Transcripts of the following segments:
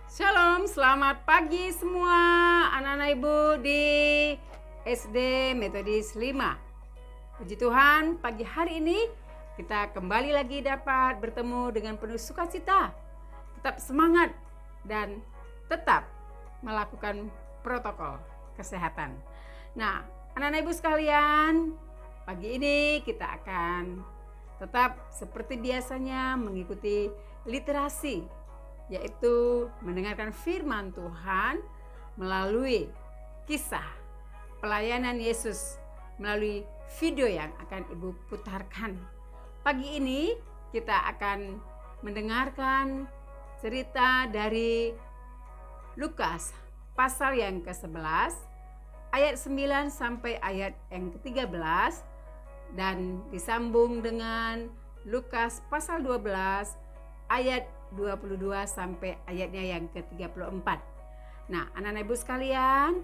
Shalom, selamat pagi semua anak-anak ibu di SD Metodis 5. Puji Tuhan, pagi hari ini kita kembali lagi dapat bertemu dengan penuh sukacita. Tetap semangat dan tetap melakukan protokol kesehatan. Nah, anak-anak ibu sekalian, pagi ini kita akan tetap seperti biasanya mengikuti literasi, yaitu mendengarkan firman Tuhan melalui kisah pelayanan Yesus melalui video yang akan Ibu putarkan. Pagi ini kita akan mendengarkan cerita dari Lukas pasal yang ke-11 ayat 9 sampai ayat yang ke-13 dan disambung dengan Lukas pasal 12 ayat 22 sampai ayatnya yang ke-34. Nah, anak-anak ibu sekalian,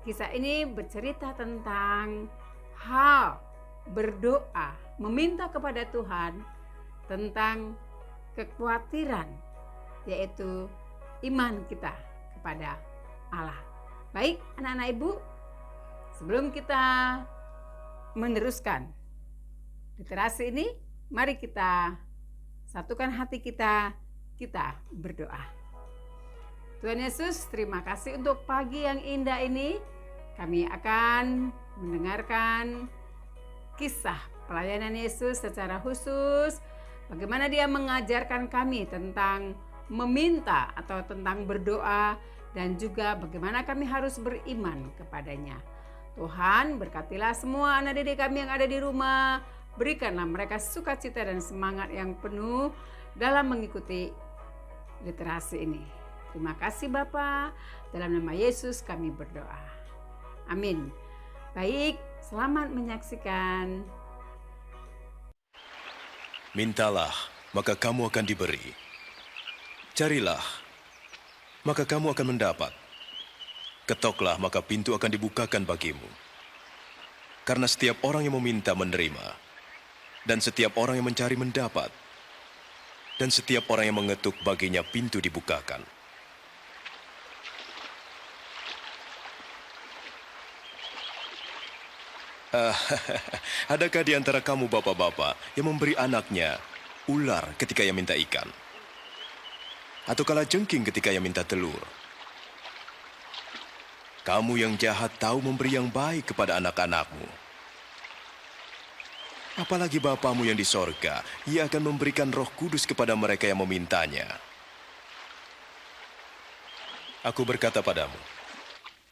kisah ini bercerita tentang hal berdoa, meminta kepada Tuhan tentang kekhawatiran, yaitu iman kita kepada Allah. Baik, anak-anak ibu, sebelum kita meneruskan literasi ini, mari kita satukan hati kita berdoa. Tuhan Yesus, terima kasih untuk pagi yang indah ini. Kami akan mendengarkan kisah pelayanan Yesus secara khusus. Bagaimana dia mengajarkan kami tentang meminta atau tentang berdoa, dan juga bagaimana kami harus beriman kepadanya. Tuhan, berkatilah semua anak didik kami yang ada di rumah. Berikanlah mereka sukacita dan semangat yang penuh dalam mengikuti literasi ini. Terima kasih Bapa, dalam nama Yesus kami berdoa. Amin. Baik, selamat menyaksikan. Mintalah, maka kamu akan diberi. Carilah, maka kamu akan mendapat. Ketoklah, maka pintu akan dibukakan bagimu. Karena setiap orang yang meminta menerima, dan setiap orang yang mencari mendapat, dan setiap orang yang mengetuk baginya pintu dibukakan. Adakah di antara kamu bapak-bapak yang memberi anaknya ular ketika ia minta ikan? Atau kalajengking ketika ia minta telur? Kamu yang jahat tahu memberi yang baik kepada anak-anakmu. Apalagi Bapamu yang di sorga, Ia akan memberikan Roh Kudus kepada mereka yang memintanya. Aku berkata padamu,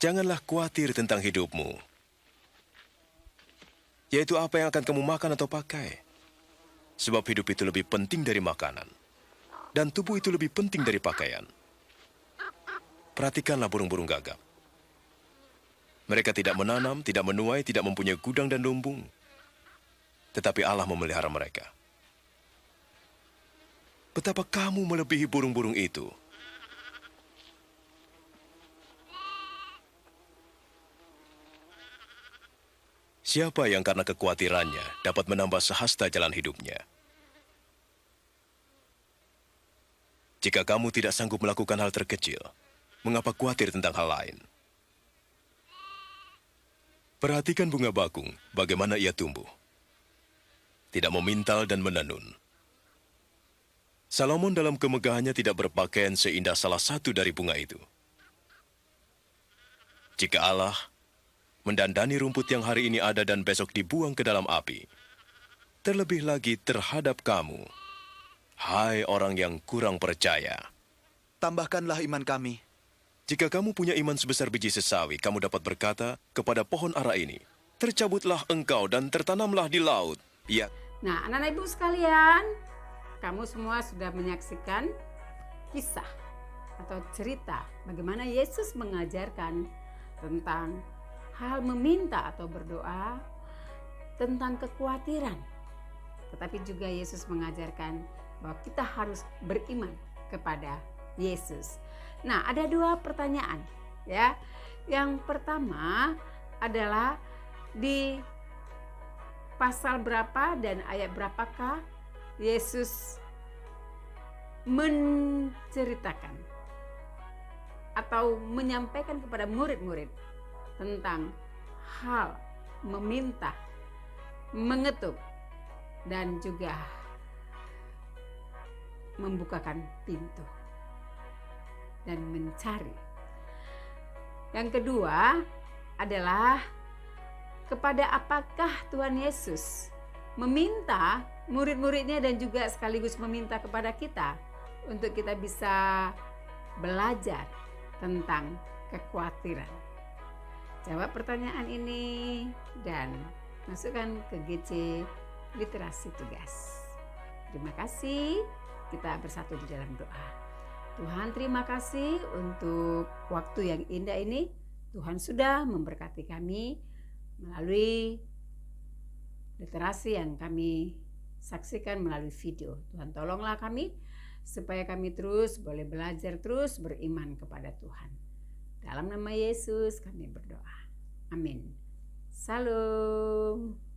janganlah khawatir tentang hidupmu, yaitu apa yang akan kamu makan atau pakai. Sebab hidup itu lebih penting dari makanan, dan tubuh itu lebih penting dari pakaian. Perhatikanlah burung-burung gagap. Mereka tidak menanam, tidak menuai, tidak mempunyai gudang dan lumbung. Tetapi Allah memelihara mereka. Betapa kamu melebihi burung-burung itu. Siapa yang karena kekhawatirannya dapat menambah sehasta jalan hidupnya? Jika kamu tidak sanggup melakukan hal terkecil, mengapa khawatir tentang hal lain? Perhatikan bunga bakung, bagaimana ia tumbuh. Tidak memintal dan menenun. Salomon dalam kemegahannya tidak berpakaian seindah salah satu dari bunga itu. Jika Allah mendandani rumput yang hari ini ada dan besok dibuang ke dalam api, terlebih lagi terhadap kamu, hai orang yang kurang percaya. Tambahkanlah iman kami. Jika kamu punya iman sebesar biji sesawi, kamu dapat berkata kepada pohon ara ini, tercabutlah engkau dan tertanamlah di laut. Ya. Nah, anak-anak ibu sekalian, kamu semua sudah menyaksikan kisah atau cerita bagaimana Yesus mengajarkan tentang hal meminta atau berdoa, tentang kekhawatiran. Tetapi juga Yesus mengajarkan bahwa kita harus beriman kepada Yesus. Nah, ada dua pertanyaan ya. Yang pertama adalah di pasal berapa dan ayat berapakah Yesus menceritakan atau menyampaikan kepada murid-murid tentang hal meminta, mengetuk, dan juga membukakan pintu dan mencari. Yang kedua adalah kepada apakah Tuhan Yesus meminta murid-muridnya dan juga sekaligus meminta kepada kita untuk kita bisa belajar tentang kekhawatiran. Jawab pertanyaan ini dan masukkan ke GC Literasi Tugas. Terima kasih, kita bersatu di dalam doa. Tuhan, terima kasih untuk waktu yang indah ini. Tuhan sudah memberkati kami melalui literasi yang kami saksikan melalui video. Tuhan, tolonglah kami supaya kami terus boleh belajar, terus beriman kepada Tuhan. Dalam nama Yesus kami berdoa. Amin. Salam.